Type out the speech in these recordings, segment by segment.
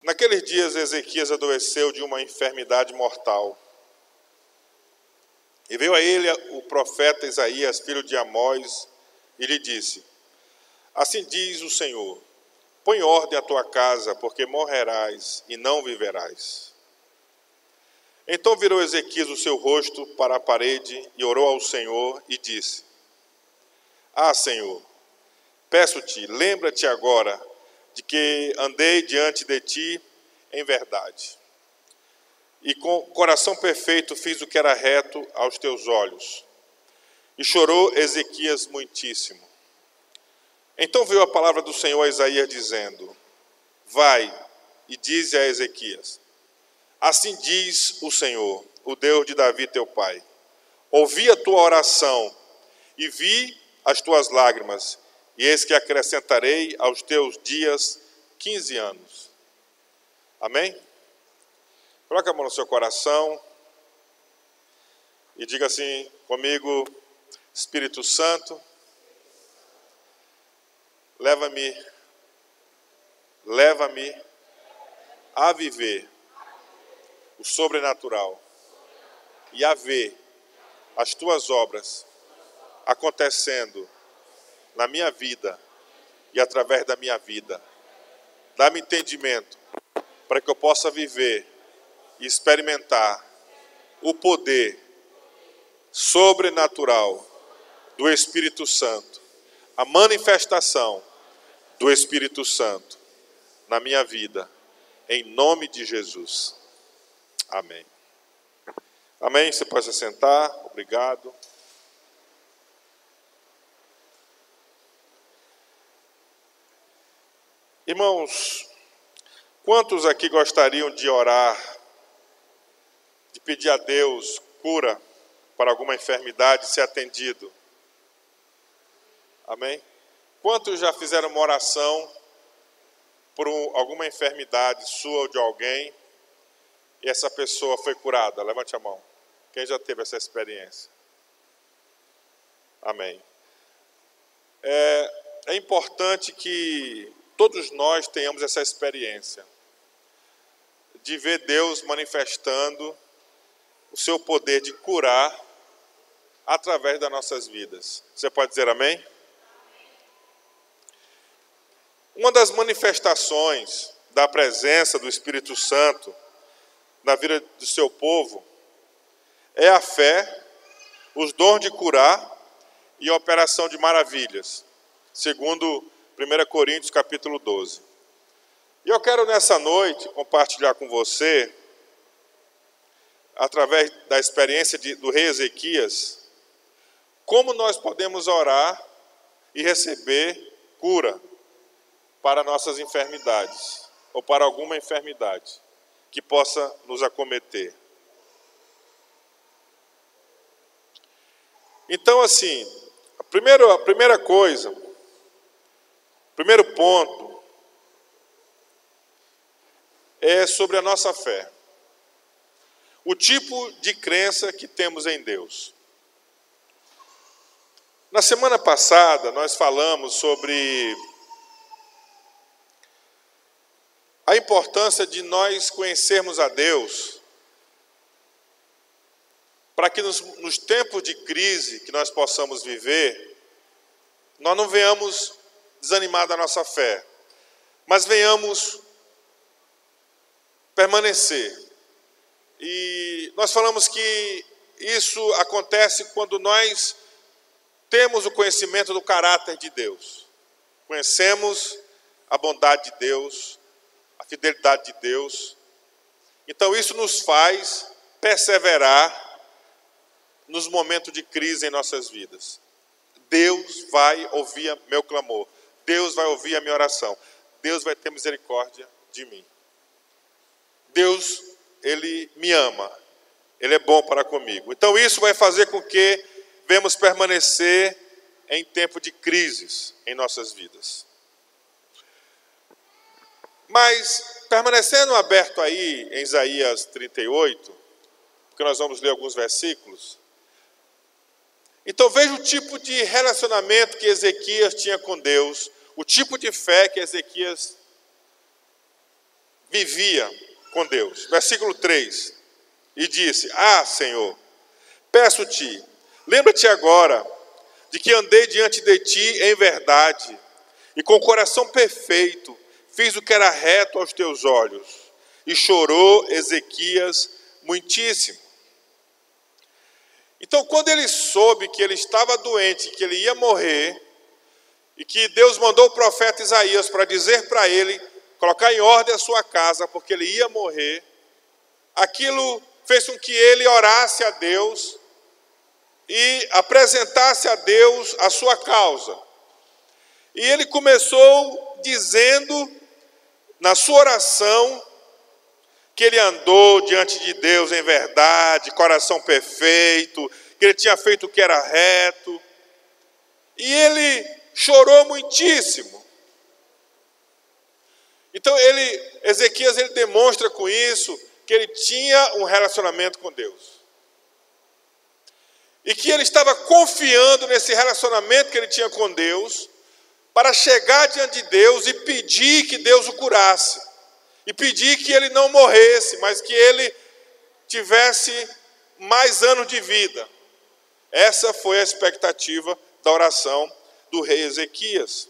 Naqueles dias, Ezequias adoeceu de uma enfermidade mortal. E veio a ele o profeta Isaías, filho de Amós, e lhe disse: assim diz o Senhor, põe ordem à tua casa, porque morrerás e não viverás. Então virou Ezequias o seu rosto para a parede e orou ao Senhor e disse: ah, Senhor, peço-te, lembra-te agora de que andei diante de ti em verdade. E com coração perfeito fiz o que era reto aos teus olhos. E chorou Ezequias muitíssimo. Então veio a palavra do Senhor a Isaías dizendo: vai e dize a Ezequias: assim diz o Senhor, o Deus de Davi teu pai. Ouvi a tua oração e vi as tuas lágrimas, e eis que acrescentarei aos teus dias 15 anos. Amém? Coloque a mão no seu coração e diga assim comigo: Espírito Santo, leva-me a viver o sobrenatural e a ver as tuas obras acontecendo na minha vida e através da minha vida. Dá-me entendimento para que eu possa viver e experimentar o poder sobrenatural do Espírito Santo, a manifestação do Espírito Santo na minha vida, em nome de Jesus. Amém. Amém. Você pode se sentar. Obrigado. Irmãos, quantos aqui gostariam de orar, de pedir a Deus cura para alguma enfermidade, ser atendido? Amém? Quantos já fizeram uma oração por alguma enfermidade sua ou de alguém e essa pessoa foi curada? Levante a mão. Quem já teve essa experiência? Amém. É importante que todos nós tenhamos essa experiência de ver Deus manifestando o seu poder de curar através das nossas vidas. Você pode dizer amém? Uma das manifestações da presença do Espírito Santo na vida do seu povo é a fé, os dons de curar e a operação de maravilhas, segundo 1 Coríntios capítulo 12. E eu quero nessa noite compartilhar com você, através da experiência do rei Ezequias, como nós podemos orar e receber cura para nossas enfermidades, ou para alguma enfermidade que possa nos acometer. Então, assim, a primeira coisa, o primeiro ponto é sobre a nossa fé. O tipo de crença que temos em Deus. Na semana passada, nós falamos sobre a importância de nós conhecermos a Deus, para que nos tempos de crise que nós possamos viver, nós não venhamos desanimar da nossa fé, mas venhamos permanecer. E nós falamos que isso acontece quando nós temos o conhecimento do caráter de Deus. Conhecemos a bondade de Deus, a fidelidade de Deus. Então isso nos faz perseverar nos momentos de crise em nossas vidas. Deus vai ouvir meu clamor. Deus vai ouvir a minha oração. Deus vai ter misericórdia de mim. Deus, Ele me ama. Ele é bom para comigo. Então isso vai fazer com que venhamos permanecer em tempo de crises em nossas vidas. Mas, permanecendo aberto aí em Isaías 38, porque nós vamos ler alguns versículos, então veja o tipo de relacionamento que Ezequias tinha com Deus, o tipo de fé que Ezequias vivia com Deus. Versículo 3. E disse: Ah, Senhor, peço-te, lembra-te agora de que andei diante de ti em verdade, e com o coração perfeito fiz o que era reto aos teus olhos. E chorou Ezequias muitíssimo. Então, quando ele soube que ele estava doente, que ele ia morrer, e que Deus mandou o profeta Isaías para dizer para ele colocar em ordem a sua casa, porque ele ia morrer, aquilo fez com que ele orasse a Deus e apresentasse a Deus a sua causa. E ele começou dizendo, na sua oração, que ele andou diante de Deus em verdade, coração perfeito, que ele tinha feito o que era reto. E ele chorou muitíssimo. Então Ezequias demonstra com isso que ele tinha um relacionamento com Deus. E que ele estava confiando nesse relacionamento que ele tinha com Deus, para chegar diante de Deus e pedir que Deus o curasse. E pedir que ele não morresse, mas que ele tivesse mais anos de vida. Essa foi a expectativa da oração do rei Ezequias.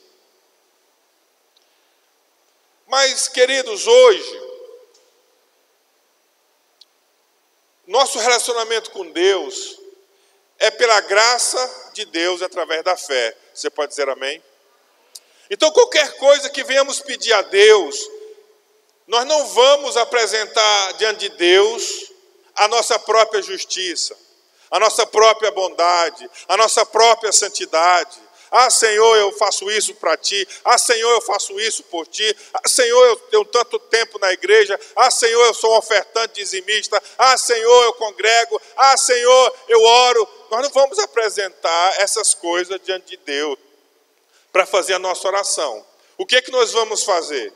Mas, queridos, hoje, nosso relacionamento com Deus é pela graça de Deus através da fé. Você pode dizer amém? Então, qualquer coisa que venhamos pedir a Deus, nós não vamos apresentar diante de Deus a nossa própria justiça, a nossa própria bondade, a nossa própria santidade. Ah, Senhor, eu faço isso para ti. Ah, Senhor, eu faço isso por ti. Ah, Senhor, eu tenho tanto tempo na igreja. Ah, Senhor, eu sou um ofertante dizimista. Ah, Senhor, eu congrego. Ah, Senhor, eu oro. Nós não vamos apresentar essas coisas diante de Deus para fazer a nossa oração. O que é que nós vamos fazer?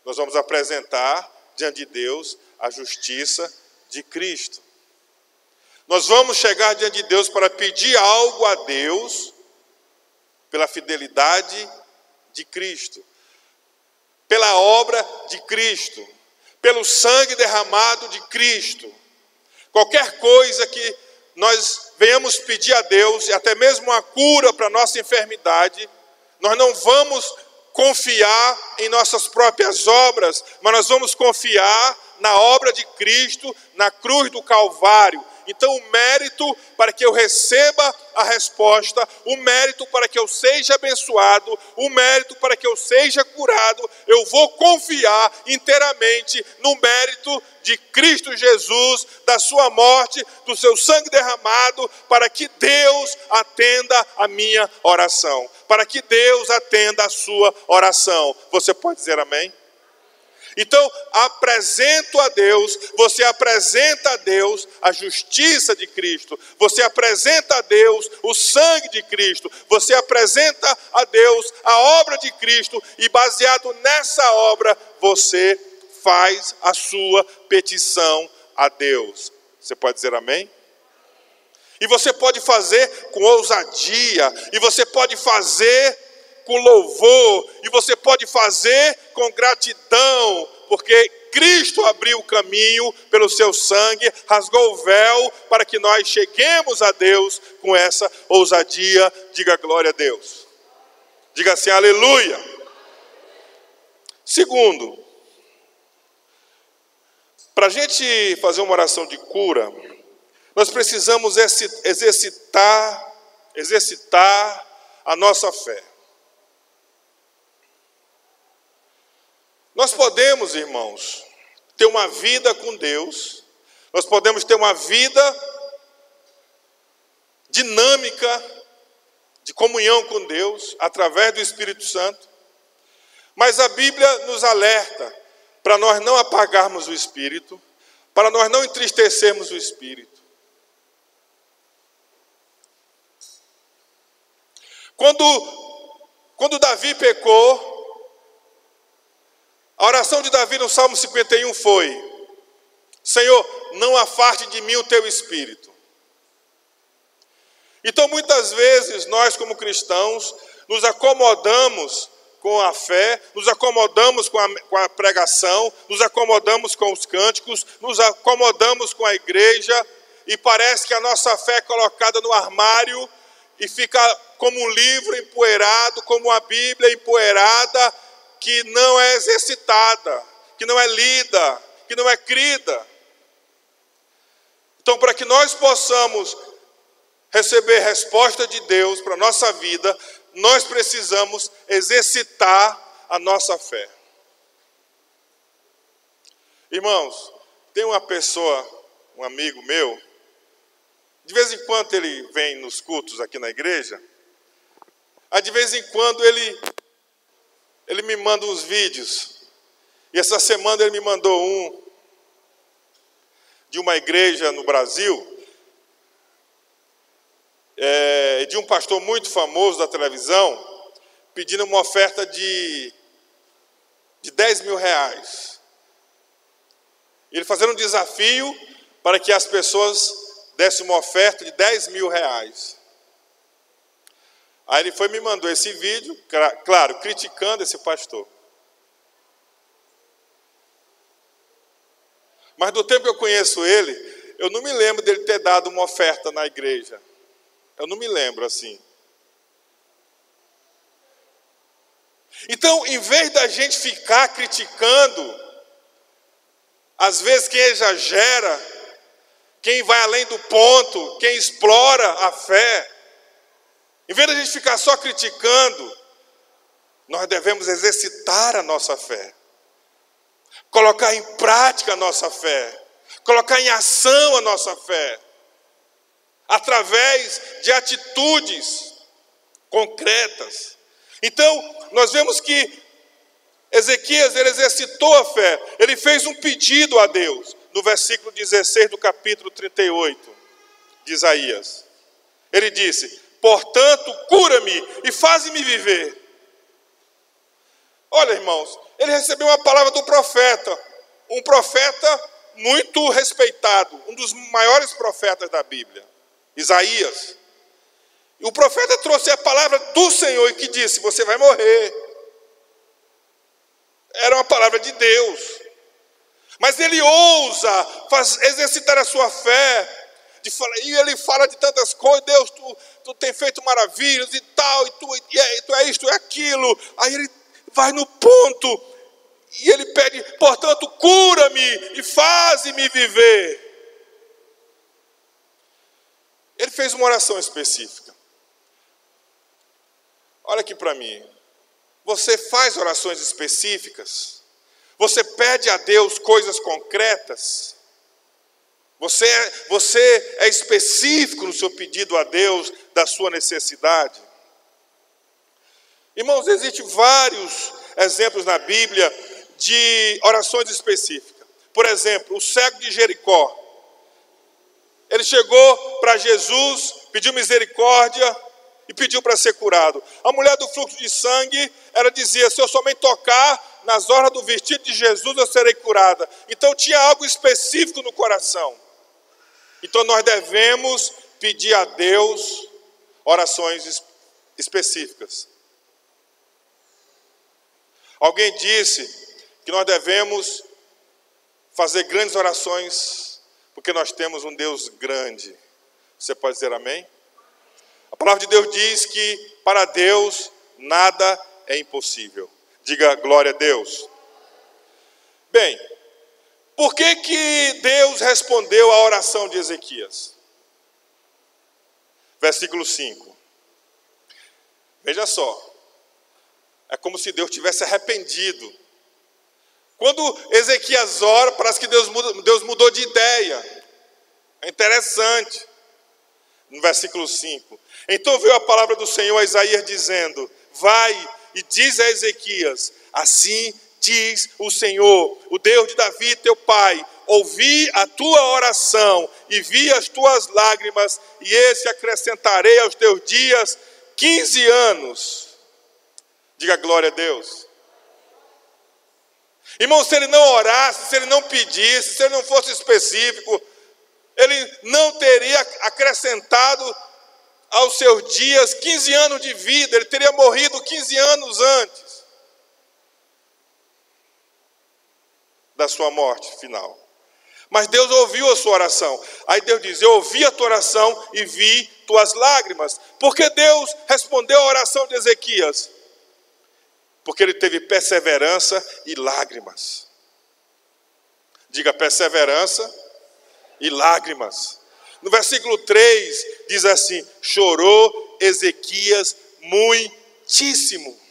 Nós vamos apresentar diante de Deus a justiça de Cristo. Nós vamos chegar diante de Deus para pedir algo a Deus pela fidelidade de Cristo, pela obra de Cristo, pelo sangue derramado de Cristo. Qualquer coisa que nós venhamos pedir a Deus, e até mesmo a cura para a nossa enfermidade, nós não vamos confiar em nossas próprias obras, mas nós vamos confiar na obra de Cristo, na cruz do Calvário. Então o mérito para que eu receba a resposta, o mérito para que eu seja abençoado, o mérito para que eu seja curado, eu vou confiar inteiramente no mérito de Cristo Jesus, da sua morte, do seu sangue derramado, para que Deus atenda a minha oração, para que Deus atenda a sua oração. Você pode dizer amém? Então, apresento a Deus, você apresenta a Deus a justiça de Cristo, você apresenta a Deus o sangue de Cristo, você apresenta a Deus a obra de Cristo, e baseado nessa obra, você faz a sua petição a Deus. Você pode dizer amém? E você pode fazer com ousadia, e você pode fazer com louvor, e você pode fazer com gratidão, porque Cristo abriu o caminho pelo seu sangue, rasgou o véu para que nós cheguemos a Deus com essa ousadia. Diga glória a Deus. Diga assim, aleluia. Segundo, para a gente fazer uma oração de cura, nós precisamos exercitar a nossa fé. Nós podemos, irmãos, ter uma vida com Deus, nós podemos ter uma vida dinâmica de comunhão com Deus, através do Espírito Santo, mas a Bíblia nos alerta para nós não apagarmos o Espírito, para nós não entristecermos o Espírito. Quando Davi pecou, a oração de Davi no Salmo 51 foi: Senhor, não afaste de mim o teu Espírito. Então, muitas vezes, nós como cristãos, nos acomodamos com a fé, nos acomodamos com a pregação, nos acomodamos com os cânticos, nos acomodamos com a igreja, e parece que a nossa fé é colocada no armário e fica como um livro empoeirado, como uma Bíblia empoeirada, que não é exercitada, que não é lida, que não é crida. Então, para que nós possamos receber resposta de Deus para a nossa vida, nós precisamos exercitar a nossa fé. Irmãos, tem uma pessoa, um amigo meu, de vez em quando ele vem nos cultos aqui na igreja, aí de vez em quando ele me manda uns vídeos, e essa semana ele me mandou um de uma igreja no Brasil, de um pastor muito famoso da televisão, pedindo uma oferta de 10 mil reais. Ele fazendo um desafio para que as pessoas dessem uma oferta de 10 mil reais. Aí ele foi e me mandou esse vídeo, claro, criticando esse pastor. Mas do tempo que eu conheço ele, eu não me lembro dele ter dado uma oferta na igreja. Eu não me lembro assim. Então, em vez da gente ficar criticando, às vezes quem exagera, quem vai além do ponto, quem explora a fé, em vez da gente ficar só criticando, nós devemos exercitar a nossa fé, colocar em prática a nossa fé, colocar em ação a nossa fé, através de atitudes concretas. Então, nós vemos que Ezequias, ele exercitou a fé, ele fez um pedido a Deus, no versículo 16 do capítulo 38 de Isaías. Ele disse: portanto, cura-me e faze-me viver. Olha, irmãos, ele recebeu uma palavra do profeta, um profeta muito respeitado, um dos maiores profetas da Bíblia, Isaías. E o profeta trouxe a palavra do Senhor e que disse: você vai morrer. Era uma palavra de Deus. Mas ele ousa exercitar a sua fé. E ele fala de tantas coisas. Deus, tu tem feito maravilhas e tal. E tu é isto, é aquilo. Aí ele vai no ponto. E ele pede: portanto, cura-me e faze-me viver. Ele fez uma oração específica. Olha aqui para mim. Você faz orações específicas? Você pede a Deus coisas concretas? Você é específico no seu pedido a Deus da sua necessidade? Irmãos, existem vários exemplos na Bíblia de orações específicas. Por exemplo, o cego de Jericó. Ele chegou para Jesus, pediu misericórdia e pediu para ser curado. A mulher do fluxo de sangue, ela dizia: se eu somente tocar nas orlas do vestido de Jesus, eu serei curada. Então tinha algo específico no coração. Então nós devemos pedir a Deus orações específicas. Alguém disse que nós devemos fazer grandes orações, porque nós temos um Deus grande. Você pode dizer amém? A palavra de Deus diz que para Deus nada é impossível. Diga glória a Deus. Bem, por que Deus respondeu à oração de Ezequias? Versículo 5. Veja só. É como se Deus tivesse arrependido. Quando Ezequias ora, parece que Deus mudou de ideia. É interessante. No versículo 5. Então veio a palavra do Senhor a Isaías dizendo: vai e diz a Ezequias: assim diz o Senhor, o Deus de Davi teu pai, ouvi a tua oração e vi as tuas lágrimas, e esse acrescentarei aos teus dias 15 anos. Diga glória a Deus. Irmão, se ele não orasse, se ele não pedisse, se ele não fosse específico, ele não teria acrescentado aos seus dias 15 anos de vida. Ele teria morrido 15 anos antes. da sua morte final. Mas Deus ouviu a sua oração. Aí Deus diz: eu ouvi a tua oração e vi tuas lágrimas. Por que Deus respondeu a oração de Ezequias? Porque ele teve perseverança e lágrimas. Diga: perseverança e lágrimas. No versículo 3 diz assim: chorou Ezequias muitíssimo.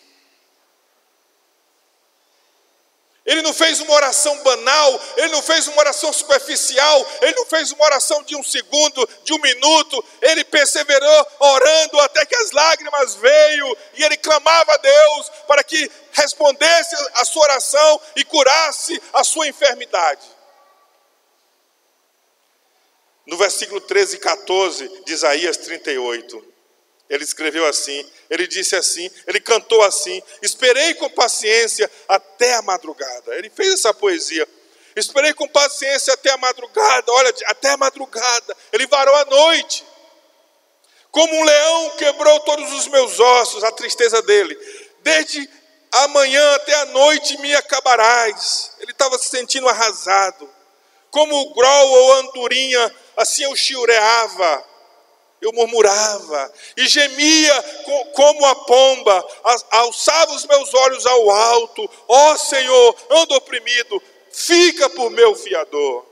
Ele não fez uma oração banal, ele não fez uma oração superficial, ele não fez uma oração de 1 segundo, de 1 minuto, ele perseverou orando até que as lágrimas veio, e ele clamava a Deus para que respondesse a sua oração e curasse a sua enfermidade. No versículo 13 e 14 de Isaías 38, ele escreveu assim, ele disse assim, ele cantou assim: esperei com paciência até a madrugada. Ele fez essa poesia. Esperei com paciência até a madrugada. Olha, até a madrugada. Ele varou a noite. Como um leão quebrou todos os meus ossos, a tristeza dele. Desde a manhã até a noite me acabarás. Ele estava se sentindo arrasado. Como o grol ou a andorinha, assim eu chilreava. Eu murmurava e gemia como a pomba, alçava os meus olhos ao alto. Ó Senhor, ando oprimido, fica por meu fiador.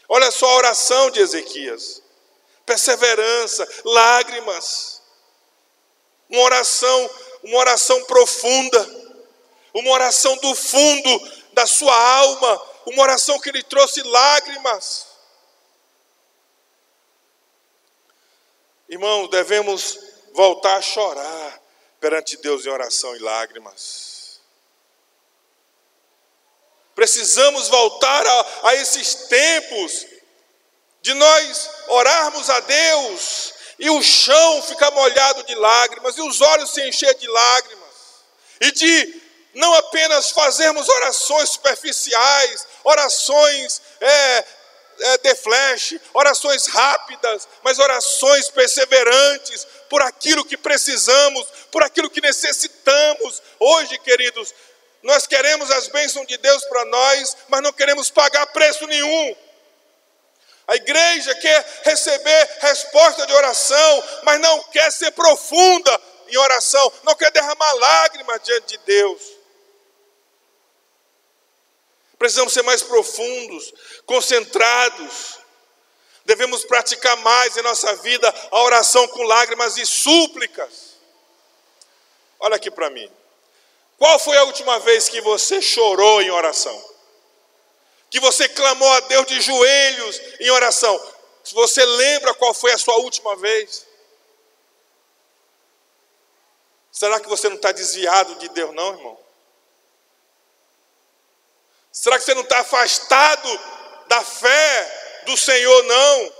Olha só a oração de Ezequias: perseverança, lágrimas, uma oração profunda, uma oração do fundo da sua alma, uma oração que lhe trouxe lágrimas. Irmãos, devemos voltar a chorar perante Deus em oração e lágrimas. Precisamos voltar a esses tempos de nós orarmos a Deus e o chão ficar molhado de lágrimas e os olhos se encher de lágrimas. E de não apenas fazermos orações superficiais, orações de flash, orações rápidas, mas orações perseverantes por aquilo que precisamos, por aquilo que necessitamos. Hoje, queridos, nós queremos as bênçãos de Deus para nós, mas não queremos pagar preço nenhum. A igreja quer receber resposta de oração, mas não quer ser profunda em oração, não quer derramar lágrimas diante de Deus. Precisamos ser mais profundos, concentrados. Devemos praticar mais em nossa vida a oração com lágrimas e súplicas. Olha aqui para mim. Qual foi a última vez que você chorou em oração? Que você clamou a Deus de joelhos em oração? Se você lembra qual foi a sua última vez? Será que você não está desviado de Deus não, irmão? Será que você não está afastado da fé do Senhor, não?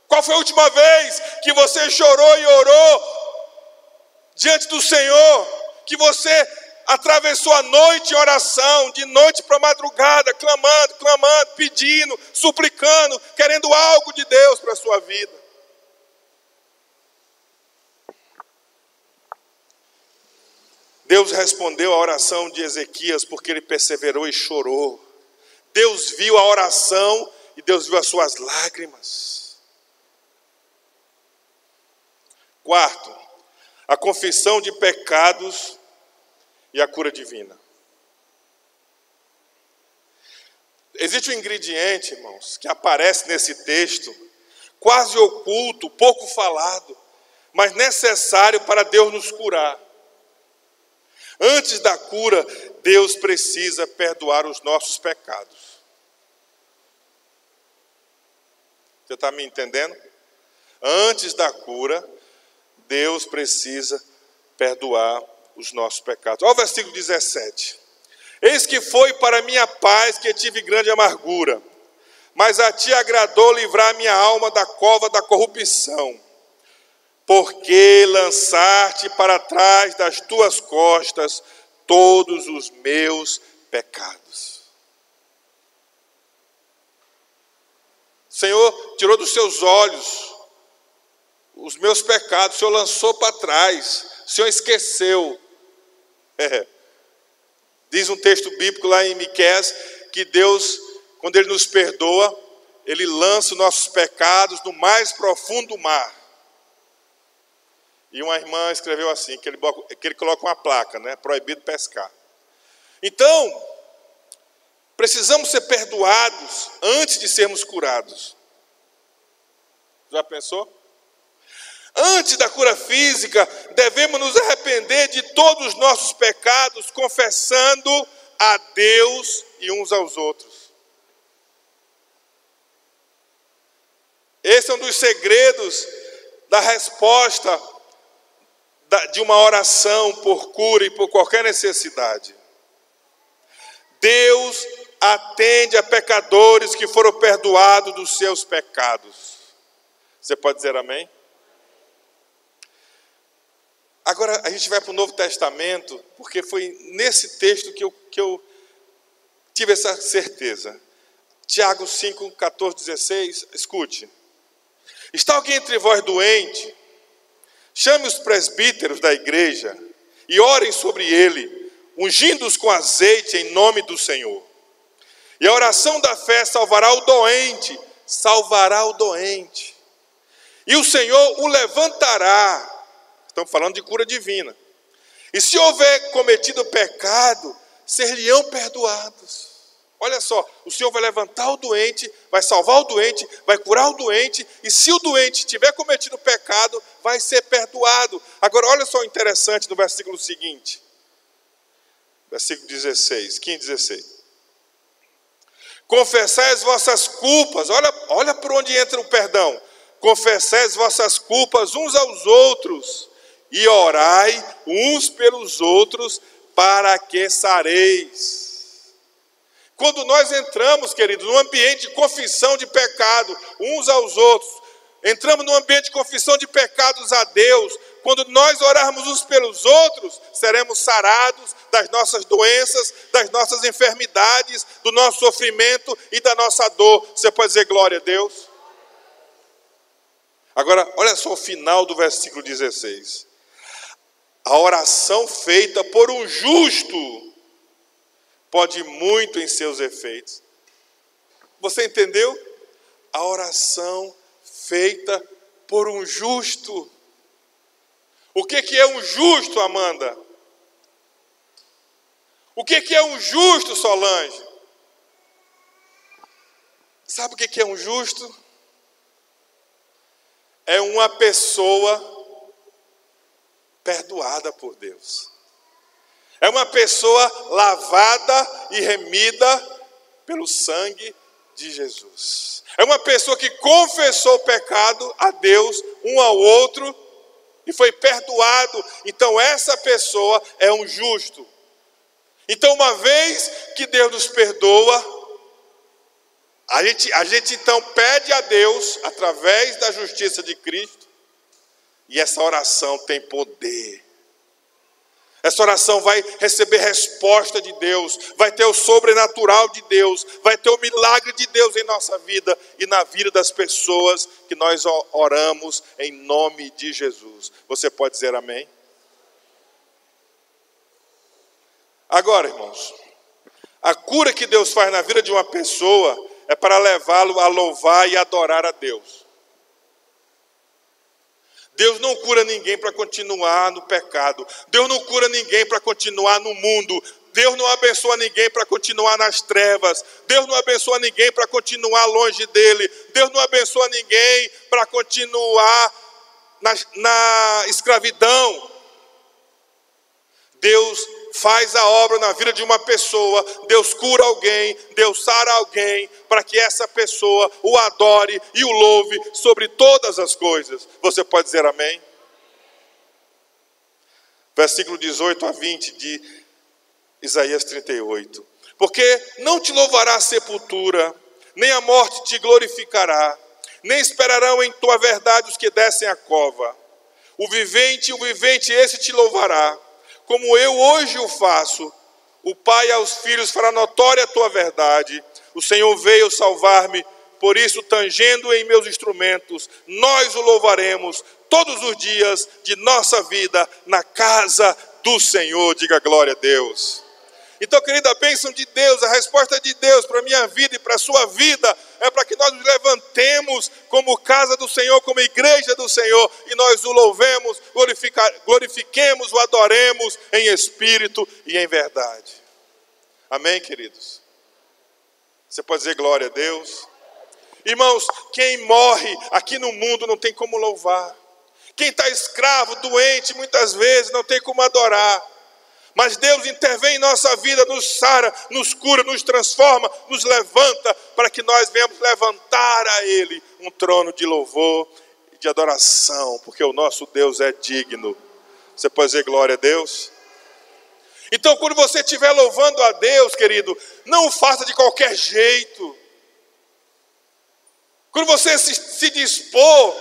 Qual foi a última vez que você chorou e orou diante do Senhor? Que você atravessou a noite em oração, de noite para madrugada, clamando, pedindo, suplicando, querendo algo de Deus para a sua vida. Deus respondeu a oração de Ezequias porque ele perseverou e chorou. Deus viu a oração e Deus viu as suas lágrimas. Quarto, a confissão de pecados e a cura divina. Existe um ingrediente, irmãos, que aparece nesse texto, quase oculto, pouco falado, mas necessário para Deus nos curar. Antes da cura, Deus precisa perdoar os nossos pecados. Você está me entendendo? Antes da cura, Deus precisa perdoar os nossos pecados. Olha o versículo 17. Eis que foi para minha paz que tive grande amargura, mas a ti agradou livrar minha alma da cova da corrupção. Porque lançar-te para trás das tuas costas todos os meus pecados. O Senhor tirou dos seus olhos os meus pecados, o Senhor lançou para trás, o Senhor esqueceu. Diz um texto bíblico lá em Miqueias que Deus, quando Ele nos perdoa, Ele lança os nossos pecados no mais profundo mar. E uma irmã escreveu assim, que ele coloca uma placa, né? Proibido pescar. Então, precisamos ser perdoados antes de sermos curados. Já pensou? Antes da cura física, devemos nos arrepender de todos os nossos pecados, confessando a Deus e uns aos outros. Esse é um dos segredos da resposta de uma oração por cura e por qualquer necessidade. Deus atende a pecadores que foram perdoados dos seus pecados. Você pode dizer amém? Agora a gente vai para o Novo Testamento, porque foi nesse texto que eu tive essa certeza. Tiago 5, 14, 16, escute. Está alguém entre vós doente? Chame os presbíteros da igreja e orem sobre ele, ungindo-os com azeite em nome do Senhor. E a oração da fé salvará o doente, e o Senhor o levantará. Estamos falando de cura divina. E se houver cometido pecado, ser-lhe-ão perdoados. Olha só, o Senhor vai levantar o doente, vai salvar o doente, vai curar o doente, e se o doente tiver cometido pecado, vai ser perdoado. Agora, olha só o interessante no versículo seguinte. Versículo 16, 15, 16. Confessai as vossas culpas, olha por onde entra o perdão. Confessai as vossas culpas uns aos outros, e orai uns pelos outros, para que sareis. Quando nós entramos, queridos, num ambiente de confissão de pecado uns aos outros, entramos num ambiente de confissão de pecados a Deus, quando nós orarmos uns pelos outros, seremos sarados das nossas doenças, das nossas enfermidades, do nosso sofrimento e da nossa dor. Você pode dizer glória a Deus? Agora, olha só o final do versículo 16. A oração feita por um justo pode muito em seus efeitos. Você entendeu? A oração feita por um justo. O que é um justo, Amanda? O que é um justo, Solange? Sabe o que é um justo? É uma pessoa perdoada por Deus. É uma pessoa lavada e remida pelo sangue de Jesus. É uma pessoa que confessou o pecado a Deus, um ao outro, e foi perdoado. Então essa pessoa é um justo. Então, uma vez que Deus nos perdoa, a gente então pede a Deus, através da justiça de Cristo, e essa oração tem poder. Essa oração vai receber resposta de Deus, vai ter o sobrenatural de Deus, vai ter o milagre de Deus em nossa vida e na vida das pessoas que nós oramos em nome de Jesus. Você pode dizer amém? Agora, irmãos, a cura que Deus faz na vida de uma pessoa é para levá-lo a louvar e adorar a Deus. Deus não cura ninguém para continuar no pecado. Deus não cura ninguém para continuar no mundo. Deus não abençoa ninguém para continuar nas trevas. Deus não abençoa ninguém para continuar longe dele. Deus não abençoa ninguém para continuar na escravidão. Deus faz a obra na vida de uma pessoa, Deus cura alguém, Deus sara alguém, para que essa pessoa o adore e o louve sobre todas as coisas. Você pode dizer amém? Versículo 18 a 20 de Isaías 38. Porque não te louvará a sepultura, nem a morte te glorificará, nem esperarão em tua verdade os que descem a cova. O vivente esse te louvará. Como eu hoje o faço, o Pai aos filhos fará notória a tua verdade. O Senhor veio salvar-me, por isso, tangendo em meus instrumentos, nós o louvaremos todos os dias de nossa vida na casa do Senhor. Diga glória a Deus. Então, querida, a bênção de Deus, a resposta de Deus para a minha vida e para a sua vida é para que nós nos levantemos como casa do Senhor, como igreja do Senhor, e nós o louvemos, glorifiquemos, o adoremos em espírito e em verdade. Amém, queridos? Você pode dizer glória a Deus? Irmãos, quem morre aqui no mundo não tem como louvar. Quem está escravo, doente, muitas vezes não tem como adorar. Mas Deus intervém em nossa vida, nos sara, nos cura, nos transforma, nos levanta, para que nós venhamos levantar a Ele um trono de louvor e de adoração, porque o nosso Deus é digno. Você pode dizer glória a Deus? Então, quando você estiver louvando a Deus, querido, não o faça de qualquer jeito. Quando você se dispor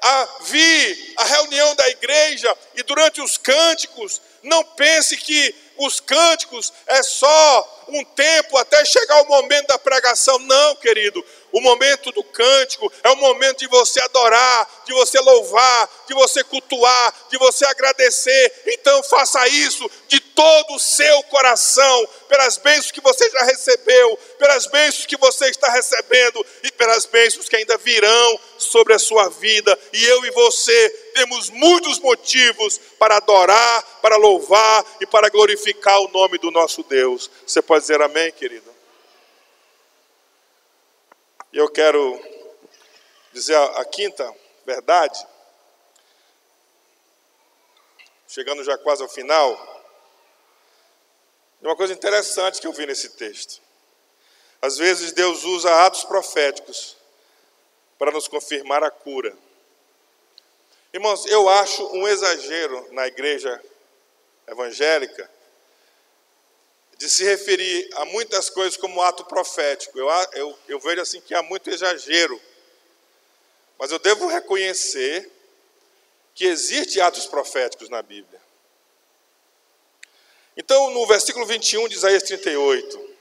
a vir à reunião da igreja e durante os cânticos, não pense que os cânticos é só um tempo até chegar o momento da pregação. Não, querido. O momento do cântico é o momento de você adorar, de você louvar, de você cultuar, de você agradecer. Então faça isso de todo o seu coração, pelas bênçãos que você já recebeu, pelas bênçãos que você está recebendo e pelas bênçãos que ainda virão sobre a sua vida. E eu e você temos muitos motivos para adorar, para louvar e para glorificar o nome do nosso Deus. Você pode dizer amém, querido? E eu quero dizer a quinta verdade, chegando já quase ao final, de uma coisa interessante que eu vi nesse texto. Às vezes Deus usa atos proféticos para nos confirmar a cura. Irmãos, eu acho um exagero na igreja evangélica de se referir a muitas coisas como ato profético. Eu vejo assim que há muito exagero. Mas eu devo reconhecer que existem atos proféticos na Bíblia. Então, no versículo 21 de Isaías 38,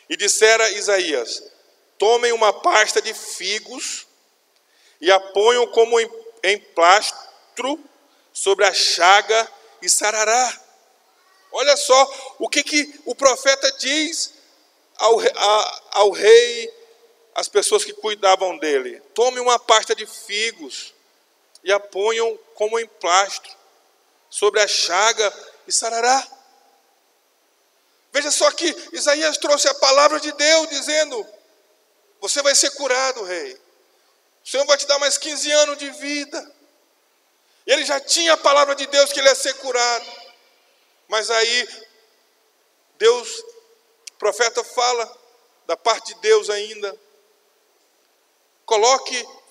e dissera Isaías: tomem uma pasta de figos e a ponham como emplastro sobre a chaga e sarará. Olha só o que o profeta diz ao rei, às pessoas que cuidavam dele. Tome uma pasta de figos e a ponham como emplastro sobre a chaga e sarará. Veja só que Isaías trouxe a palavra de Deus dizendo: você vai ser curado, rei. O Senhor vai te dar mais 15 anos de vida. E ele já tinha a palavra de Deus que ele ia ser curado. Mas aí, Deus, o profeta fala da parte de Deus ainda.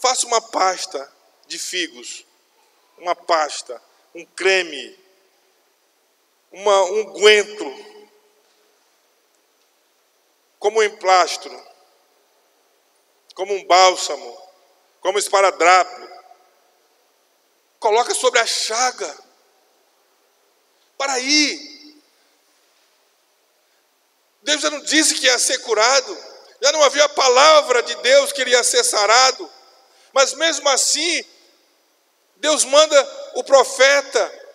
Faça uma pasta de figos, uma pasta, um creme, um unguento, como um emplastro, como um bálsamo, como esparadrapo. Coloca sobre a chaga. Para aí, Deus já não disse que ia ser curado, já não havia a palavra de Deus que ele ia ser sarado, mas mesmo assim, Deus manda o profeta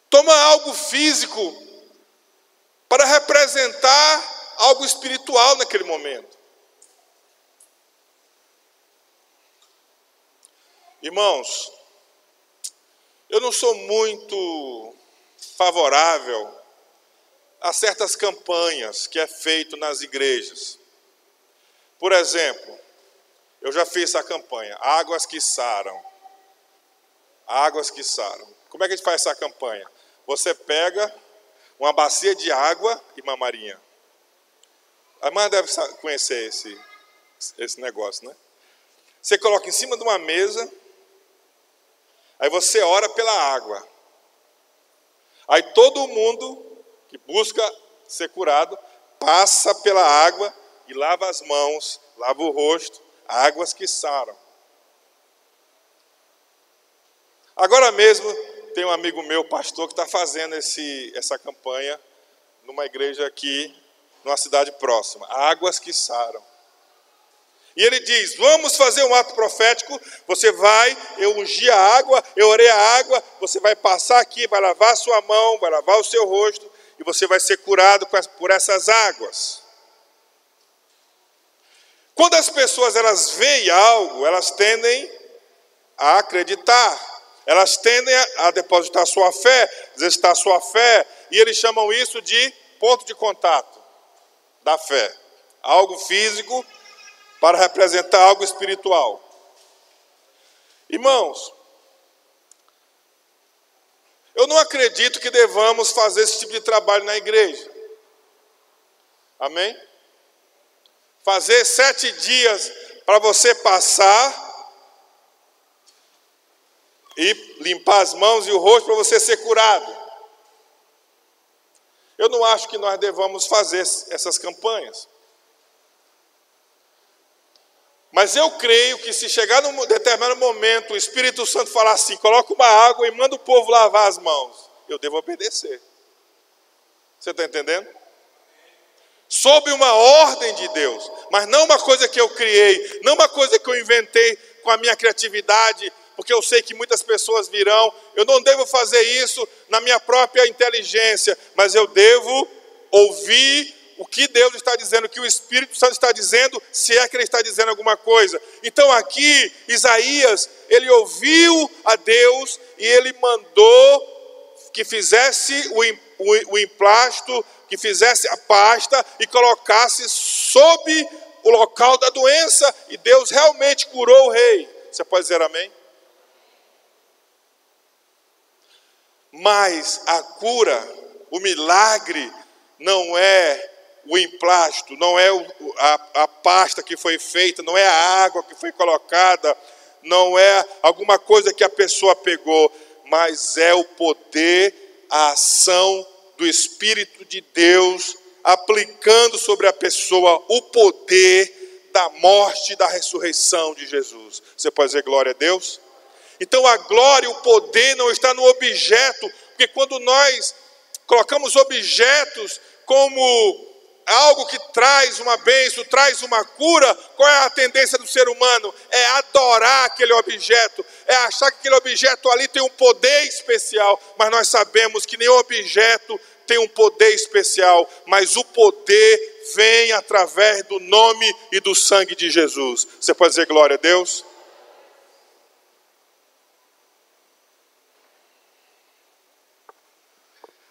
tomar algo físico para representar algo espiritual naquele momento. Irmãos, eu não sou muito favorável a certas campanhas que é feito nas igrejas. Por exemplo, eu já fiz essa campanha, Águas que Saram. Águas que Saram. Como é que a gente faz essa campanha? Você pega uma bacia de água, irmã Marinha. A irmã deve conhecer esse negócio, né? Você coloca em cima de uma mesa, aí você ora pela água. Aí todo mundo que busca ser curado passa pela água e lava as mãos, lava o rosto, águas que saram. Agora mesmo tem um amigo meu, pastor, que está fazendo essa campanha numa igreja aqui, numa cidade próxima. Águas que saram. E ele diz: vamos fazer um ato profético. Você vai, eu ungi a água, eu orei a água, você vai passar aqui, vai lavar a sua mão, vai lavar o seu rosto, e você vai ser curado por essas águas. Quando as pessoas elas veem algo, elas tendem a acreditar, elas tendem a depositar sua fé, exercitar sua fé, e eles chamam isso de ponto de contato da fé. Algo físico para representar algo espiritual. Irmãos, eu não acredito que devamos fazer esse tipo de trabalho na igreja. Amém? Fazer 7 dias para você passar e limpar as mãos e o rosto para você ser curado. Eu não acho que nós devamos fazer essas campanhas. Mas eu creio que se chegar num determinado momento, o Espírito Santo falar assim, coloca uma água e manda o povo lavar as mãos, eu devo obedecer. Você está entendendo? Sob uma ordem de Deus, mas não uma coisa que eu criei, não uma coisa que eu inventei com a minha criatividade, porque eu sei que muitas pessoas virão. Eu não devo fazer isso na minha própria inteligência, mas eu devo ouvir o que Deus está dizendo, o que o Espírito Santo está dizendo, se é que ele está dizendo alguma coisa. Então aqui, Isaías, ele ouviu a Deus e ele mandou que fizesse o emplasto, que fizesse a pasta e colocasse sob o local da doença, e Deus realmente curou o rei. Você pode dizer amém? Mas a cura, o milagre, não é o emplasto, não é a pasta que foi feita, não é a água que foi colocada, não é alguma coisa que a pessoa pegou, mas é o poder, a ação do Espírito de Deus, aplicando sobre a pessoa o poder da morte e da ressurreição de Jesus. Você pode dizer glória a Deus? Então a glória e o poder não está no objeto, porque quando nós colocamos objetos como algo que traz uma bênção, traz uma cura, qual é a tendência do ser humano? É adorar aquele objeto, é achar que aquele objeto ali tem um poder especial, mas nós sabemos que nenhum objeto tem um poder especial, mas o poder vem através do nome e do sangue de Jesus. Você pode dizer glória a Deus?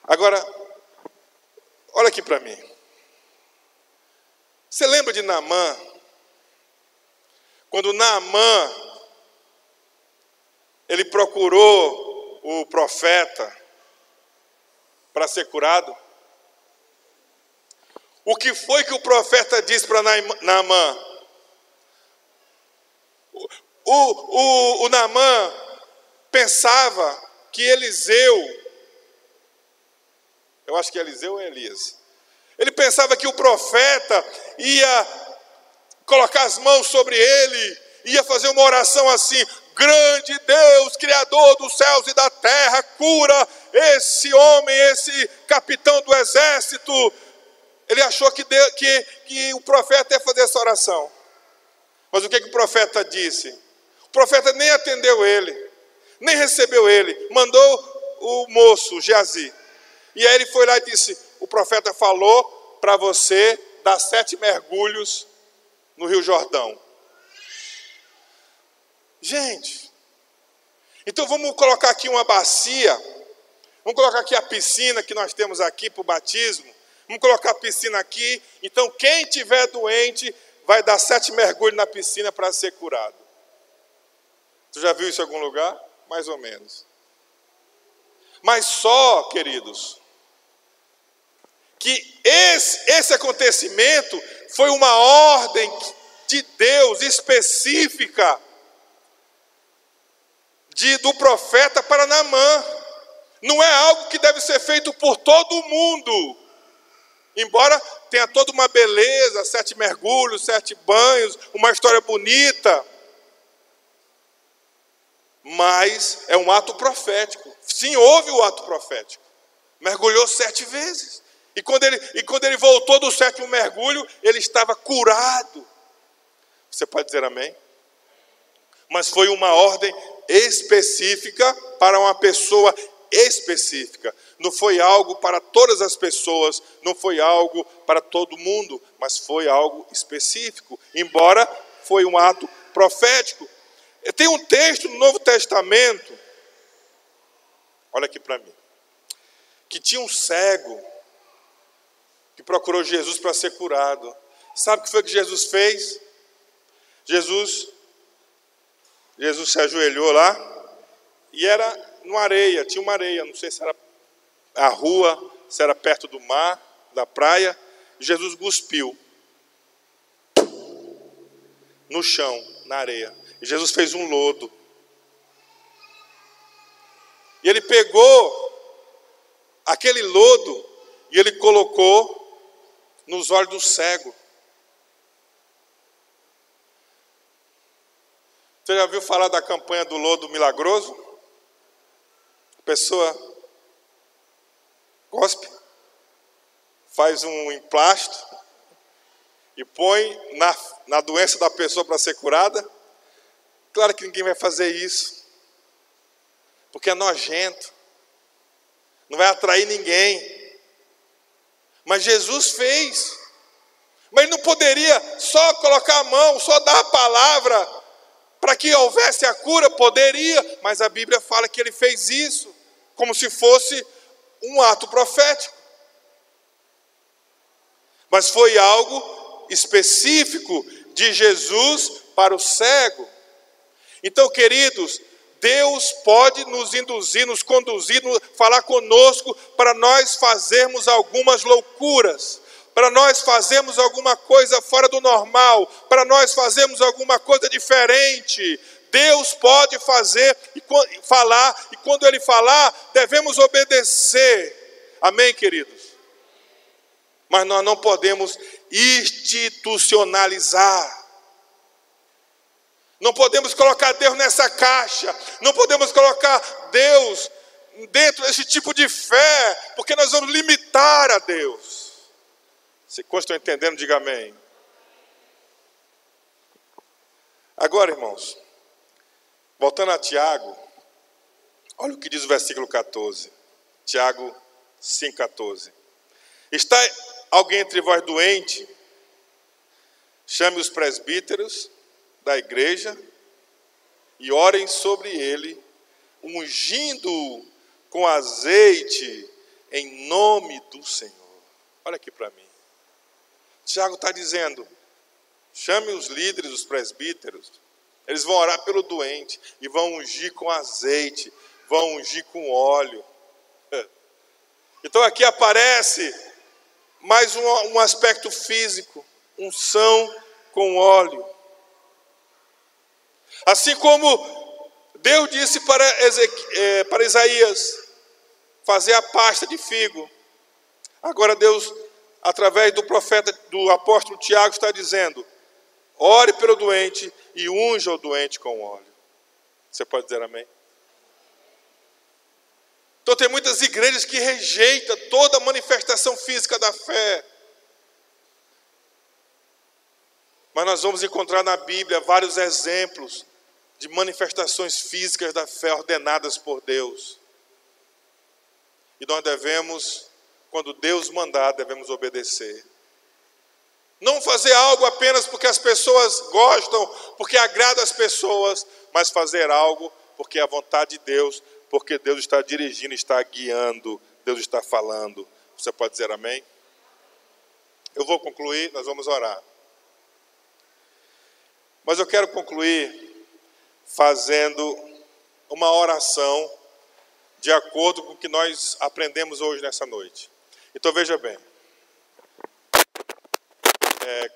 Agora, olha aqui para mim. Você lembra de Naamã? Quando Naamã, ele procurou o profeta para ser curado? O que foi que o profeta disse para Naamã? O Naamã pensava que Eliseu, eu acho que Eliseu ou Elias, ele pensava que o profeta ia colocar as mãos sobre ele, ia fazer uma oração assim: grande Deus, Criador dos céus e da terra, cura esse homem, esse capitão do exército. Ele achou que o profeta ia fazer essa oração. Mas o que o profeta disse? O profeta nem atendeu ele, nem recebeu ele, mandou o moço, Geazi. E aí ele foi lá e disse: o profeta falou para você dar 7 mergulhos no Rio Jordão. Gente, então vamos colocar aqui uma bacia, vamos colocar aqui a piscina que nós temos aqui para o batismo, vamos colocar a piscina aqui, então quem tiver doente vai dar 7 mergulhos na piscina para ser curado. Você já viu isso em algum lugar? Mais ou menos. Mas só, queridos, que esse acontecimento foi uma ordem de Deus específica do profeta para Naamã. Não é algo que deve ser feito por todo mundo, embora tenha toda uma beleza, 7 mergulhos, 7 banhos, uma história bonita, mas é um ato profético. Sim, houve o ato profético. Mergulhou 7 vezes. E quando ele voltou do 7º mergulho, ele estava curado. Você pode dizer amém? Mas foi uma ordem específica para uma pessoa específica. Não foi algo para todas as pessoas, não foi algo para todo mundo, mas foi algo específico, embora foi um ato profético. Tem um texto no Novo Testamento, olha aqui para mim, que tinha um cego que procurou Jesus para ser curado. Sabe o que foi que Jesus fez? Jesus se ajoelhou lá e era numa areia, tinha uma areia, não sei se era a rua, se era perto do mar, da praia. Jesus cuspiu no chão, na areia. E Jesus fez um lodo. E ele pegou aquele lodo e ele colocou nos olhos do cego. Você já ouviu falar da campanha do lodo milagroso? A pessoa cospe, faz um emplasto e põe na doença da pessoa para ser curada. Claro que ninguém vai fazer isso, porque é nojento, não vai atrair ninguém. Mas Jesus fez. Mas ele não poderia só colocar a mão, só dar a palavra para que houvesse a cura? Poderia, mas a Bíblia fala que ele fez isso como se fosse um ato profético. Mas foi algo específico de Jesus para o cego. Então, queridos, Deus pode nos induzir, nos conduzir, falar conosco para nós fazermos algumas loucuras, para nós fazermos alguma coisa fora do normal, para nós fazermos alguma coisa diferente. Deus pode fazer e falar, e quando Ele falar, devemos obedecer. Amém, queridos? Mas nós não podemos institucionalizar. Não podemos colocar Deus nessa caixa. Não podemos colocar Deus dentro desse tipo de fé, porque nós vamos limitar a Deus. Se estão entendendo, diga amém. Agora, irmãos, voltando a Tiago, olha o que diz o versículo 14. Tiago 5,14. Está alguém entre vós doente? Chame os presbíteros da igreja e orem sobre ele, ungindo-o com azeite em nome do Senhor. Olha aqui para mim. Tiago está dizendo, chame os líderes, os presbíteros, eles vão orar pelo doente e vão ungir com azeite, vão ungir com óleo. Então aqui aparece mais um aspecto físico, unção com óleo. Assim como Deus disse para Isaías fazer a pasta de figo, agora Deus, através do profeta, do apóstolo Tiago, está dizendo, ore pelo doente e unja o doente com óleo. Você pode dizer amém? Então tem muitas igrejas que rejeitam toda a manifestação física da fé. Mas nós vamos encontrar na Bíblia vários exemplos de manifestações físicas da fé ordenadas por Deus. E nós devemos, quando Deus mandar, devemos obedecer. Não fazer algo apenas porque as pessoas gostam, porque agrada as pessoas, mas fazer algo porque é a vontade de Deus, porque Deus está dirigindo, está guiando, Deus está falando. Você pode dizer amém? Eu vou concluir, nós vamos orar. Mas eu quero concluir fazendo uma oração de acordo com o que nós aprendemos hoje nessa noite. Então veja bem,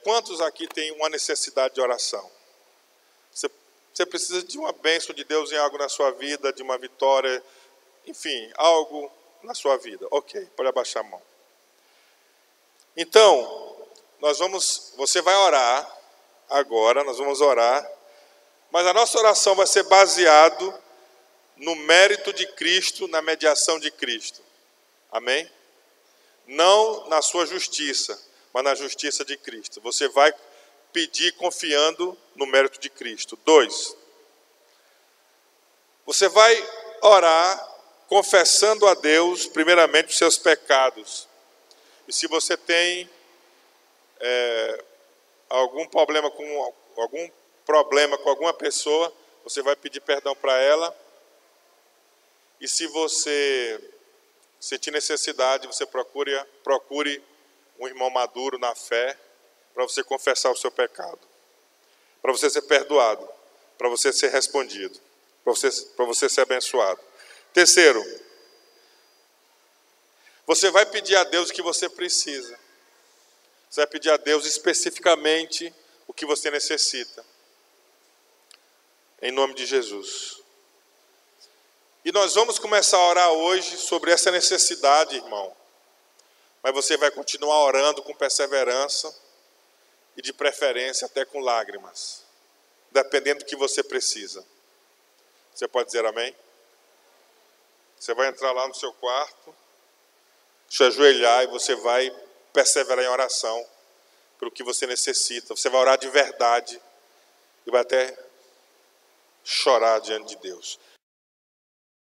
quantos aqui têm uma necessidade de oração? Você precisa de uma bênção de Deus em algo na sua vida, de uma vitória, enfim, algo na sua vida. Ok, pode abaixar a mão. Então, você vai orar agora, nós vamos orar, mas a nossa oração vai ser baseado no mérito de Cristo, na mediação de Cristo. Amém? Não na sua justiça, mas na justiça de Cristo. Você vai pedir confiando no mérito de Cristo. 2, você vai orar confessando a Deus, primeiramente, os seus pecados. E se você tem algum problema com alguma pessoa, você vai pedir perdão para ela. E se você sentir necessidade, você procure um irmão maduro na fé para você confessar o seu pecado, para você ser perdoado, para você ser respondido, para você ser abençoado. 3, você vai pedir a Deus o que você precisa. Você vai pedir a Deus especificamente o que você necessita. Em nome de Jesus. E nós vamos começar a orar hoje sobre essa necessidade, irmão. Mas você vai continuar orando com perseverança e de preferência até com lágrimas, dependendo do que você precisa. Você pode dizer amém? Você vai entrar lá no seu quarto, se ajoelhar e você vai perseverar em oração pelo que você necessita. Você vai orar de verdade e vai até chorar diante de Deus.